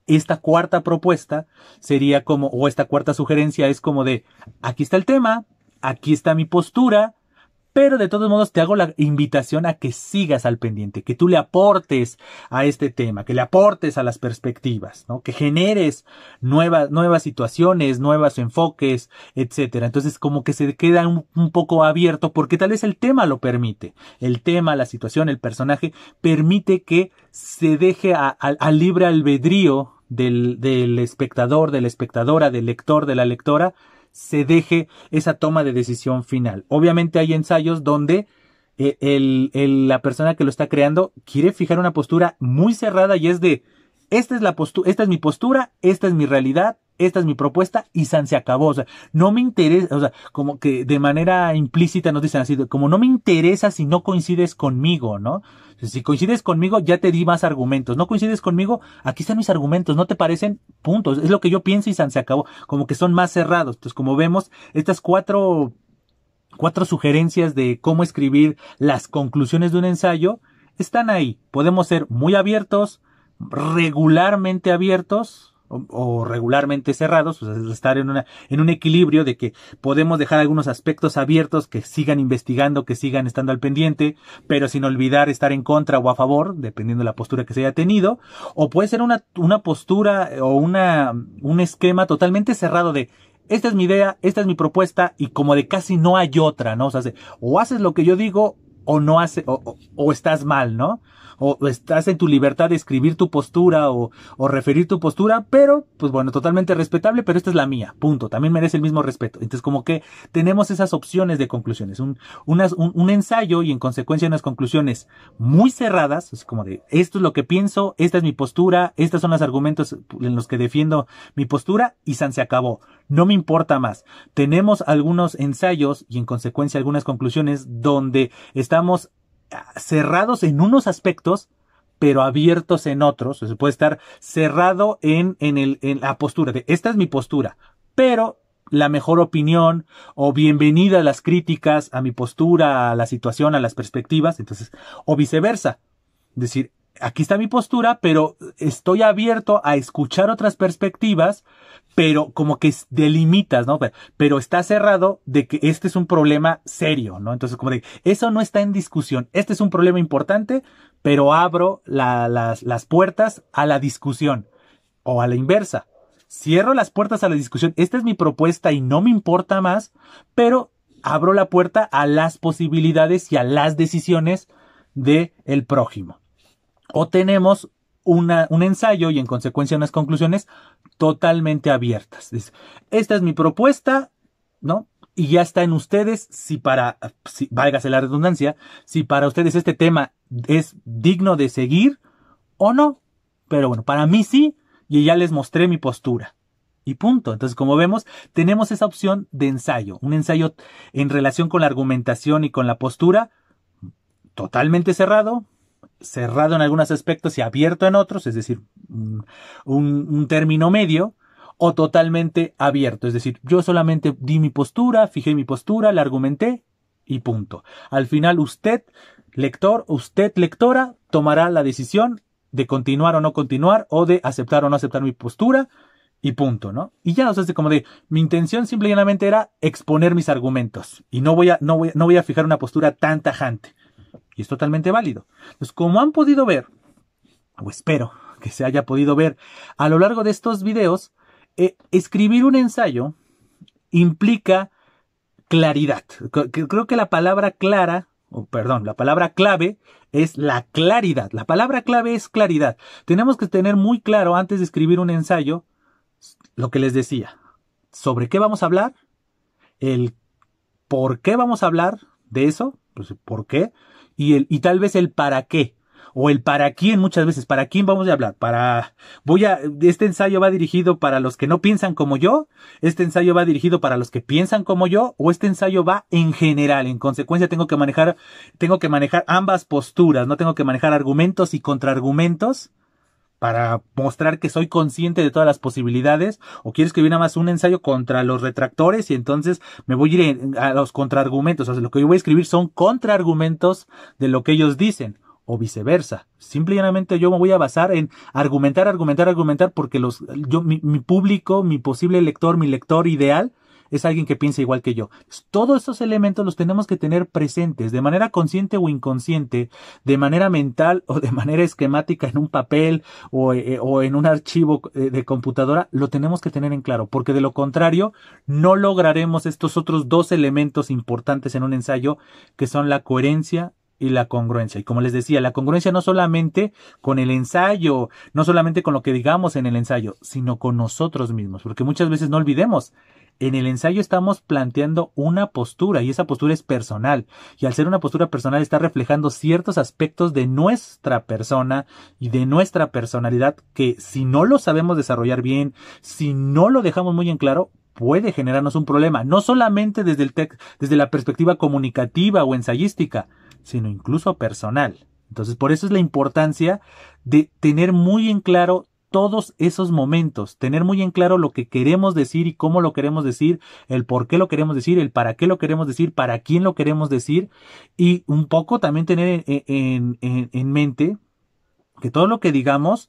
Esta cuarta propuesta sería como, o esta cuarta sugerencia es como de, aquí está el tema, aquí está mi postura, pero de todos modos te hago la invitación a que sigas al pendiente, que tú le aportes a este tema, que le aportes a las perspectivas, ¿no? Que generes nuevas situaciones, nuevos enfoques, etcétera. Entonces como que se queda un poco abierto porque tal vez el tema lo permite. El tema, la situación, el personaje permite que se deje al libre albedrío del espectador, de la espectadora, del lector, de la lectora, se deje esa toma de decisión final. Obviamente hay ensayos donde la persona que lo está creando quiere fijar una postura muy cerrada y es de, esta es mi postura, esta es mi realidad, esta es mi propuesta y se acabó. O sea, no me interesa, o sea, como que de manera implícita nos dicen así, como no me interesa si no coincides conmigo, ¿no? Si coincides conmigo, ya te di más argumentos. No coincides conmigo, aquí están mis argumentos. ¿No te parecen? Puntos. Es lo que yo pienso y se acabó. Como que son más cerrados. Entonces, como vemos, estas cuatro sugerencias de cómo escribir las conclusiones de un ensayo están ahí. Podemos ser muy abiertos, regularmente abiertos, o regularmente cerrados, o sea, estar en un equilibrio de que podemos dejar algunos aspectos abiertos que sigan investigando, que sigan estando al pendiente, pero sin olvidar estar en contra o a favor, dependiendo de la postura que se haya tenido, o puede ser una postura o un esquema totalmente cerrado de esta es mi idea, esta es mi propuesta y como de casi no hay otra, ¿no? O sea, o haces lo que yo digo o no haces, o estás mal, ¿no? O estás en tu libertad de escribir tu postura o referir tu postura, pero, pues bueno, totalmente respetable, pero esta es la mía, punto. También merece el mismo respeto. Entonces, como que tenemos esas opciones de conclusiones. Un ensayo y en consecuencia unas conclusiones muy cerradas, es como de, esto es lo que pienso, esta es mi postura, estos son los argumentos en los que defiendo mi postura y se acabó. No me importa más. Tenemos algunos ensayos y en consecuencia algunas conclusiones donde estamos cerrados en unos aspectos, pero abiertos en otros. O sea, puede estar cerrado en la postura de esta es mi postura, pero la mejor opinión o bienvenida a las críticas, a mi postura, a la situación, a las perspectivas, entonces, o viceversa. Es decir, aquí está mi postura, pero estoy abierto a escuchar otras perspectivas, pero como que delimitas, ¿no? Pero está cerrado de que este es un problema serio, ¿no? Entonces, como de, eso no está en discusión. Este es un problema importante, pero abro las puertas a la discusión. O a la inversa. Cierro las puertas a la discusión. Esta es mi propuesta y no me importa más, pero abro la puerta a las posibilidades y a las decisiones de el prójimo. O tenemos un ensayo y en consecuencia unas conclusiones totalmente abiertas. Esta es mi propuesta, ¿no? Y ya está en ustedes si válgase la redundancia, si para ustedes este tema es digno de seguir o no. Pero bueno, para mí sí, y ya les mostré mi postura. Y punto. Entonces, como vemos, tenemos esa opción de ensayo. Un ensayo en relación con la argumentación y con la postura totalmente cerrado en algunos aspectos y abierto en otros, es decir, un término medio, o totalmente abierto, es decir, yo solamente di mi postura, fijé mi postura, la argumenté y punto. Al final usted, lector, usted, lectora, tomará la decisión de continuar o no continuar, o de aceptar o no aceptar mi postura, y punto, ¿no? Y ya, o sea, como de, mi intención simple y llanamente era exponer mis argumentos, y no voy a fijar una postura tan tajante. Y es totalmente válido. Entonces, como han podido ver, o espero que se haya podido ver a lo largo de estos videos, escribir un ensayo implica claridad. Creo que la palabra la palabra clave es la claridad. La palabra clave es claridad. Tenemos que tener muy claro antes de escribir un ensayo lo que les decía. ¿Sobre qué vamos a hablar? El por qué vamos a hablar de eso. Pues, ¿por qué? Y tal vez el para qué. O el para quién muchas veces. ¿Para quién vamos a hablar? Este ensayo va dirigido para los que no piensan como yo. Este ensayo va dirigido para los que piensan como yo. O este ensayo va en general. En consecuencia tengo que manejar ambas posturas. No tengo que manejar argumentos y contraargumentos para mostrar que soy consciente de todas las posibilidades, o quiero escribir nada más un ensayo contra los retractores y entonces me voy a ir a los contraargumentos. O sea, lo que yo voy a escribir son contraargumentos de lo que ellos dicen, o viceversa. Simplemente yo me voy a basar en argumentar, porque mi público, mi posible lector, mi lector ideal, es alguien que piensa igual que yo. Todos esos elementos los tenemos que tener presentes de manera consciente o inconsciente, de manera mental o de manera esquemática en un papel o en un archivo de computadora. Lo tenemos que tener en claro, porque de lo contrario no lograremos estos otros dos elementos importantes en un ensayo, que son la coherencia y la congruencia. Y como les decía, la congruencia no solamente con el ensayo, no solamente con lo que digamos en el ensayo, sino con nosotros mismos, porque muchas veces no olvidemos, en el ensayo estamos planteando una postura y esa postura es personal, y al ser una postura personal está reflejando ciertos aspectos de nuestra persona y de nuestra personalidad que, si no lo sabemos desarrollar bien, si no lo dejamos muy en claro, puede generarnos un problema, no solamente desde la perspectiva comunicativa o ensayística, sino incluso personal. Entonces, por eso es la importancia de tener muy en claro todos esos momentos, tener muy en claro lo que queremos decir y cómo lo queremos decir, el por qué lo queremos decir, el para qué lo queremos decir, para quién lo queremos decir, y un poco también tener en mente que todo lo que digamos,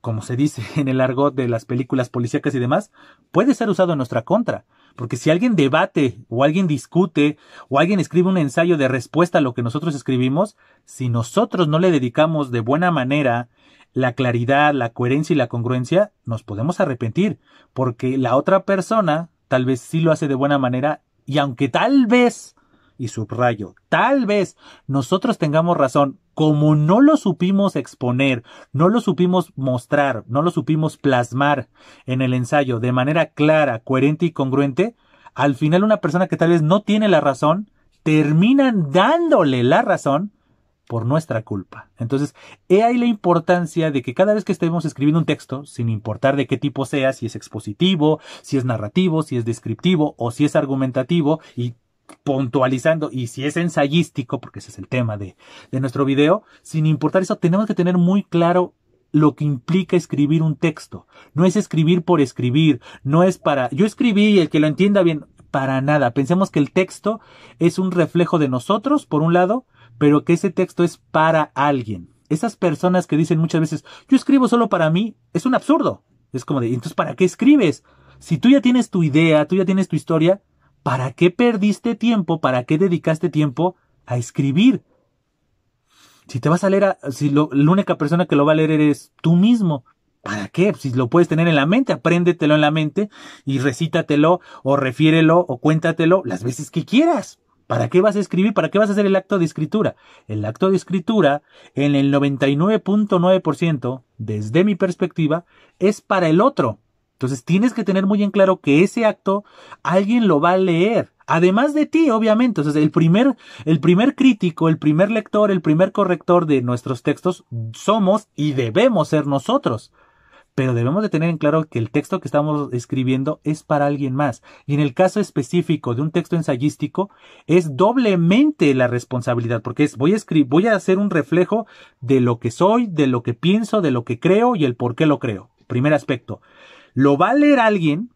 como se dice en el argot de las películas policíacas y demás, puede ser usado en nuestra contra. Porque si alguien debate, o alguien discute, o alguien escribe un ensayo de respuesta a lo que nosotros escribimos, si nosotros no le dedicamos de buena manera la claridad, la coherencia y la congruencia, nos podemos arrepentir. Porque la otra persona tal vez sí lo hace de buena manera, y aunque tal vez, y subrayo, tal vez nosotros tengamos razón, como no lo supimos exponer, no lo supimos mostrar, no lo supimos plasmar en el ensayo de manera clara, coherente y congruente, al final una persona que tal vez no tiene la razón, termina dándole la razón por nuestra culpa. Entonces, he ahí la importancia de que cada vez que estemos escribiendo un texto, sin importar de qué tipo sea, si es expositivo, si es narrativo, si es descriptivo o si es argumentativo, y puntualizando, y si es ensayístico, porque ese es el tema de nuestro video, sin importar eso, tenemos que tener muy claro lo que implica escribir un texto. No es escribir por escribir, no es para, yo escribí y el que lo entienda bien, para nada. Pensemos que el texto es un reflejo de nosotros, por un lado, pero que ese texto es para alguien. esas personas que dicen muchas veces, yo escribo solo para mí, es un absurdo. Es como de, entonces, ¿para qué escribes? Si tú ya tienes tu idea, tú ya tienes tu historia, ¿para qué perdiste tiempo? ¿Para qué dedicaste tiempo a escribir? Si te vas a leer, la única persona que lo va a leer eres tú mismo. ¿Para qué? Si lo puedes tener en la mente, apréndetelo en la mente y recítatelo o refiérelo o cuéntatelo las veces que quieras. ¿Para qué vas a escribir? ¿Para qué vas a hacer el acto de escritura? El acto de escritura, en el 99.9%, desde mi perspectiva, es para el otro. Entonces tienes que tener muy en claro que ese acto alguien lo va a leer. Además de ti, obviamente. Entonces, el primer crítico, el primer lector, el primer corrector de nuestros textos somos y debemos ser nosotros. Pero debemos de tener en claro que el texto que estamos escribiendo es para alguien más. Y en el caso específico de un texto ensayístico, es doblemente la responsabilidad, porque voy a hacer un reflejo de lo que soy, de lo que pienso, de lo que creo y el por qué lo creo. Primer aspecto. Lo va a leer alguien,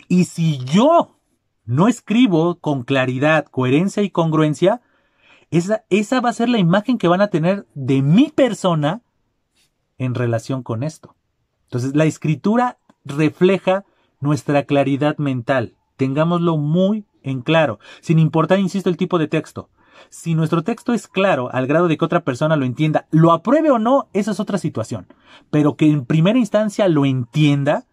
y si yo no escribo con claridad, coherencia y congruencia, esa va a ser la imagen que van a tener de mi persona en relación con esto. Entonces, la escritura refleja nuestra claridad mental. Tengámoslo muy en claro, sin importar, insisto, el tipo de texto. Si nuestro texto es claro al grado de que otra persona lo entienda, lo apruebe o no, esa es otra situación. Pero que en primera instancia lo entienda,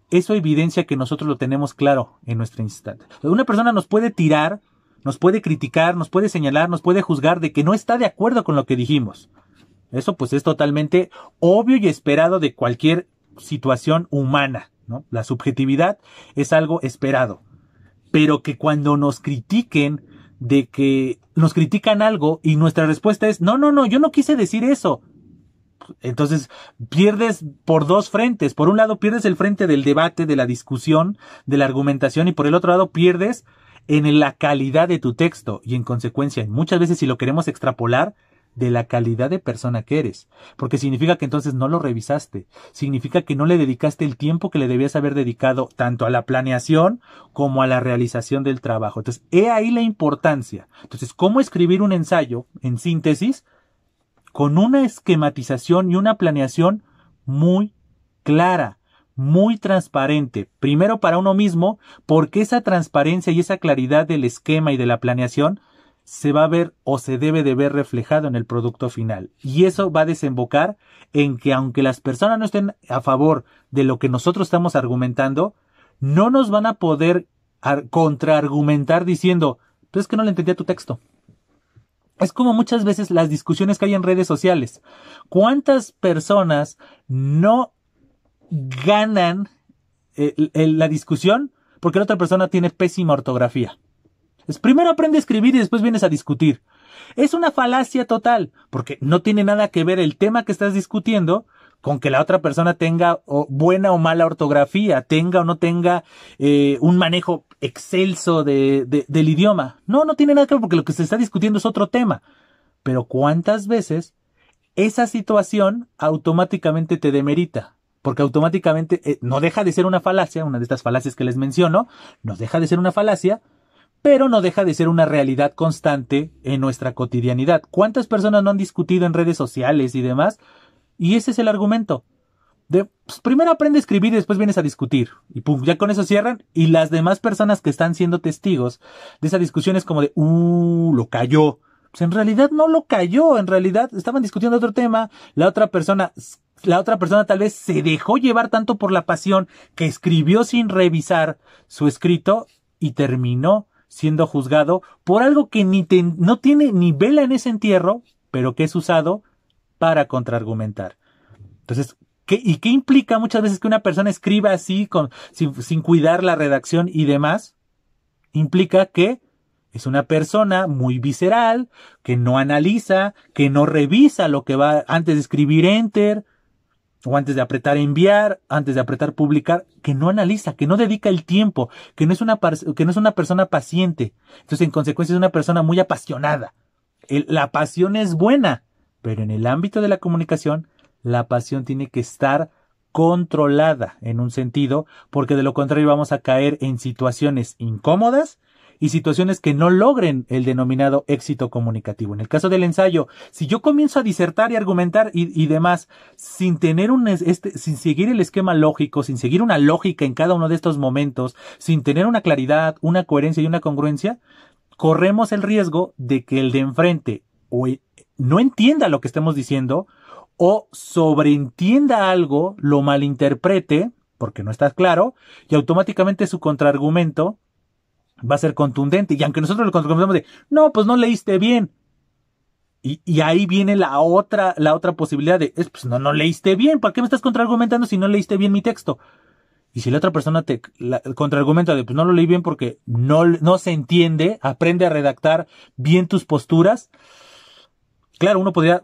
eso evidencia que nosotros lo tenemos claro en nuestro instante. Una persona nos puede tirar, nos puede criticar, nos puede señalar, nos puede juzgar de que no está de acuerdo con lo que dijimos. Eso pues es totalmente obvio y esperado de cualquier situación humana, ¿no? La subjetividad es algo esperado. Pero que cuando nos critiquen, de que nos critican algo y nuestra respuesta es, no, yo no quise decir eso. Entonces pierdes por dos frentes. Por un lado pierdes el frente del debate, de la discusión, de la argumentación, y por el otro lado pierdes en la calidad de tu texto y en consecuencia, muchas veces si lo queremos extrapolar, de la calidad de persona que eres. Porque significa que entonces no lo revisaste. Significa que no le dedicaste el tiempo que le debías haber dedicado tanto a la planeación como a la realización del trabajo. Entonces, he ahí la importancia. Entonces, ¿cómo escribir un ensayo en síntesis? Con una esquematización y una planeación muy clara, muy transparente. Primero para uno mismo, porque esa transparencia y esa claridad del esquema y de la planeación se va a ver o se debe de ver reflejado en el producto final. Y eso va a desembocar en que aunque las personas no estén a favor de lo que nosotros estamos argumentando, no nos van a poder contraargumentar diciendo, tú es que no le entendía tu texto. Es como muchas veces las discusiones que hay en redes sociales. ¿Cuántas personas no ganan la discusión porque la otra persona tiene pésima ortografía? Primero aprende a escribir y después vienes a discutir. Es una falacia total, porque no tiene nada que ver el tema que estás discutiendo con que la otra persona tenga buena o mala ortografía, tenga o no tenga un manejo excelso del idioma. No tiene nada que ver porque lo que se está discutiendo es otro tema. Pero ¿cuántas veces esa situación automáticamente te demerita? Porque automáticamente no deja de ser una falacia, una de estas falacias que les menciono, no deja de ser una falacia, pero no deja de ser una realidad constante en nuestra cotidianidad. ¿Cuántas personas no han discutido en redes sociales y demás? Y ese es el argumento. Pues primero aprende a escribir y después vienes a discutir. Y pum, ya con eso cierran. Y las demás personas que están siendo testigos de esa discusión es como de, lo cayó. Pues en realidad no lo cayó. En realidad estaban discutiendo otro tema. La otra persona tal vez se dejó llevar tanto por la pasión que escribió sin revisar su escrito y terminó siendo juzgado por algo que no tiene ni vela en ese entierro, pero que es usado para contraargumentar. Entonces, ¿qué implica muchas veces que una persona escriba así, sin cuidar la redacción y demás? Implica que es una persona muy visceral, que no analiza, que no revisa lo que va antes de escribir enter, o antes de apretar enviar, antes de apretar publicar, que no analiza, que no dedica el tiempo, que no es una persona paciente. Entonces, en consecuencia, es una persona muy apasionada. La pasión es buena, pero en el ámbito de la comunicación, la pasión tiene que estar controlada en un sentido, porque de lo contrario vamos a caer en situaciones incómodas y situaciones que no logren el denominado éxito comunicativo. En el caso del ensayo, si yo comienzo a disertar y argumentar y demás, sin tener sin seguir el esquema lógico, sin seguir una lógica en cada uno de estos momentos, sin tener una claridad, una coherencia y una congruencia, corremos el riesgo de que el de enfrente o no entienda lo que estemos diciendo o sobreentienda algo, lo malinterprete, porque no está claro, y automáticamente su contraargumento va a ser contundente. Y aunque nosotros lo contraargumentamos de, no, pues no leíste bien. Y ahí viene la otra posibilidad de, pues no leíste bien. ¿Por qué me estás contraargumentando si no leíste bien mi texto? Y si la otra persona te contraargumenta de, pues no lo leí bien porque no se entiende, aprende a redactar bien tus posturas. Claro, uno podría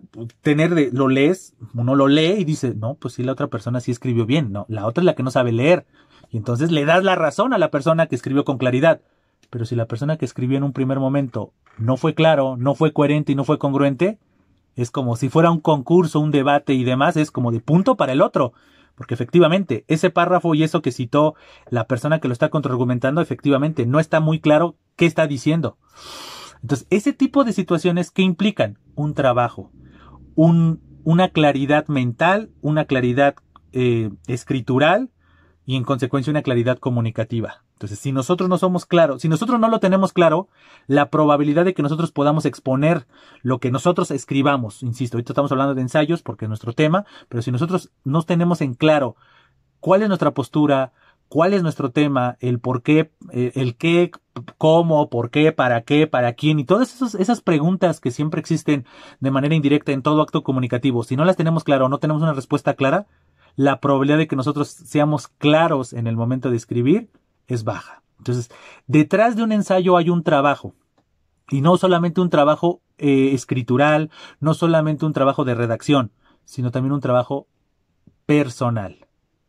uno lo lee y dice, no, pues sí, la otra persona sí escribió bien. No, la otra es la que no sabe leer. Y entonces le das la razón a la persona que escribió con claridad. Pero si la persona que escribió en un primer momento no fue claro, no fue coherente y no fue congruente, es como si fuera un concurso, un debate y demás, es como de punto para el otro. Porque efectivamente, ese párrafo y eso que citó la persona que lo está contraargumentando, efectivamente, no está muy claro qué está diciendo. Entonces, ese tipo de situaciones, ¿qué implican? Un trabajo, una claridad mental, una claridad escritural y en consecuencia una claridad comunicativa. Entonces, si nosotros no somos claros, si nosotros no lo tenemos claro, la probabilidad de que nosotros podamos exponer lo que nosotros escribamos, insisto, ahorita estamos hablando de ensayos porque es nuestro tema, pero si nosotros no tenemos en claro cuál es nuestra postura, cuál es nuestro tema, el por qué, el qué, cómo, por qué, para quién, y todas esas preguntas que siempre existen de manera indirecta en todo acto comunicativo, si no las tenemos claro o no tenemos una respuesta clara, la probabilidad de que nosotros seamos claros en el momento de escribir es baja. Entonces, detrás de un ensayo hay un trabajo, y no solamente un trabajo escritural, no solamente un trabajo de redacción, sino también un trabajo personal.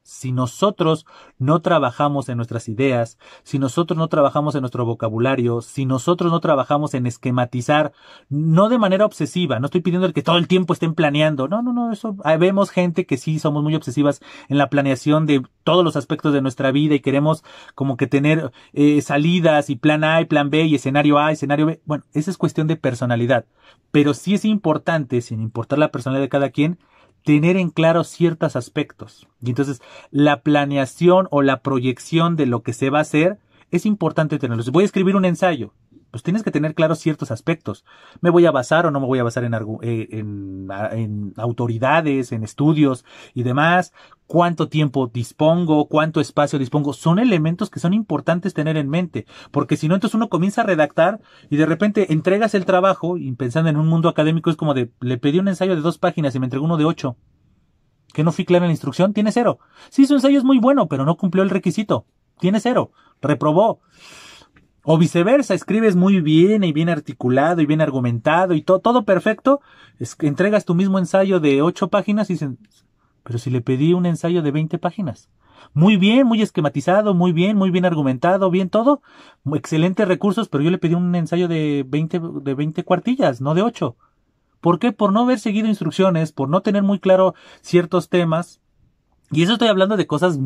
Si nosotros no trabajamos en nuestras ideas, si nosotros no trabajamos en nuestro vocabulario, si nosotros no trabajamos en esquematizar, no de manera obsesiva, no estoy pidiendo que todo el tiempo estén planeando, no, eso, vemos gente que sí somos muy obsesivas en la planeación de todos los aspectos de nuestra vida y queremos como que tener salidas y plan A y plan B y escenario A, escenario B, bueno, esa es cuestión de personalidad, pero sí es importante, sin importar la personalidad de cada quien, tener en claro ciertos aspectos. Y entonces la planeación o la proyección de lo que se va a hacer es importante tenerlo. Si voy a escribir un ensayo, pues tienes que tener claros ciertos aspectos. ¿Me voy a basar o no me voy a basar en autoridades, en estudios y demás? ¿Cuánto tiempo dispongo? ¿Cuánto espacio dispongo? Son elementos que son importantes tener en mente, porque si no, entonces uno comienza a redactar y de repente entregas el trabajo y pensando en un mundo académico es como de, le pedí un ensayo de 2 páginas y me entregó uno de 8. ¿Que no fui claro en la instrucción? Tiene 0. Sí, su ensayo es muy bueno, pero no cumplió el requisito. Tiene 0. Reprobó. O viceversa, escribes muy bien y bien articulado y bien argumentado y todo perfecto. Entregas tu mismo ensayo de 8 páginas y dicen, pero si le pedí un ensayo de 20 páginas. Muy bien, muy esquematizado, muy bien argumentado, bien todo. Excelentes recursos, pero yo le pedí un ensayo de 20 cuartillas, no de 8. ¿Por qué? Por no haber seguido instrucciones, por no tener muy claro ciertos temas. Y eso estoy hablando de cosas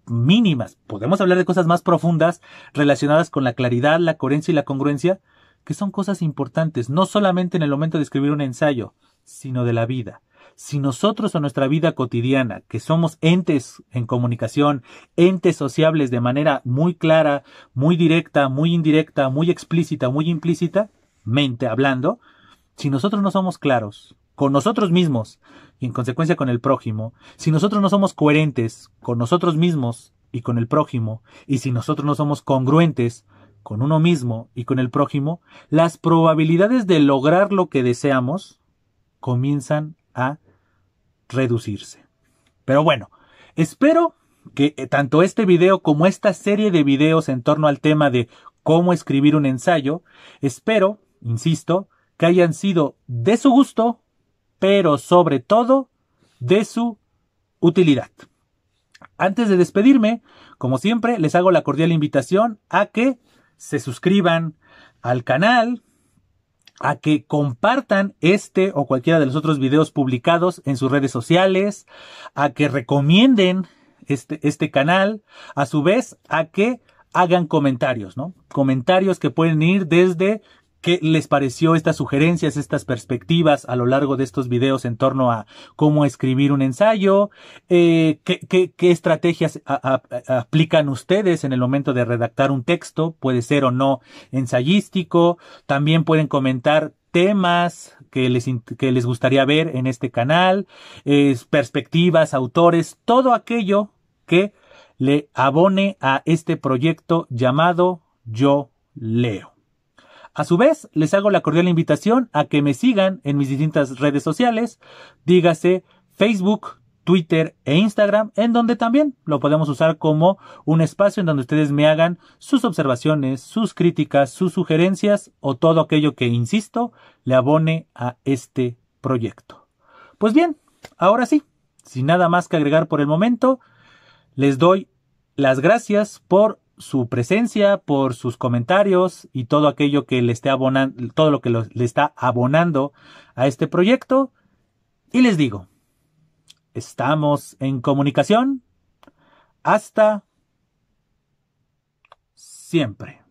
mínimas. Podemos hablar de cosas más profundas relacionadas con la claridad, la coherencia y la congruencia, que son cosas importantes, no solamente en el momento de escribir un ensayo, sino de la vida. Si nosotros en nuestra vida cotidiana, que somos entes en comunicación, entes sociables de manera muy clara, muy directa, muy indirecta, muy explícita, muy implícita, mente hablando, si nosotros no somos claros con nosotros mismos y en consecuencia con el prójimo, si nosotros no somos coherentes con nosotros mismos y con el prójimo, y si nosotros no somos congruentes con uno mismo y con el prójimo, las probabilidades de lograr lo que deseamos comienzan a reducirse. Pero bueno, espero que tanto este video como esta serie de videos en torno al tema de cómo escribir un ensayo, espero, insisto, que hayan sido de su gusto, pero sobre todo de su utilidad. Antes de despedirme, como siempre, les hago la cordial invitación a que se suscriban al canal, a que compartan este o cualquiera de los otros videos publicados en sus redes sociales, a que recomienden este canal, a su vez a que hagan comentarios, ¿no? Comentarios que pueden ir desde qué les pareció estas sugerencias, estas perspectivas a lo largo de estos videos en torno a cómo escribir un ensayo, qué estrategias aplican ustedes en el momento de redactar un texto, puede ser o no ensayístico. También pueden comentar temas que les gustaría ver en este canal, perspectivas, autores, todo aquello que le abone a este proyecto llamado Yo Leo. A su vez, les hago la cordial invitación a que me sigan en mis distintas redes sociales, dígase Facebook, Twitter e Instagram, en donde también lo podemos usar como un espacio en donde ustedes me hagan sus observaciones, sus críticas, sus sugerencias o todo aquello que, insisto, le abone a este proyecto. Pues bien, ahora sí, sin nada más que agregar por el momento, les doy las gracias por su presencia, por sus comentarios y todo aquello que le esté abonando, todo lo que le está abonando a este proyecto. Y les digo, estamos en comunicación. Hasta siempre.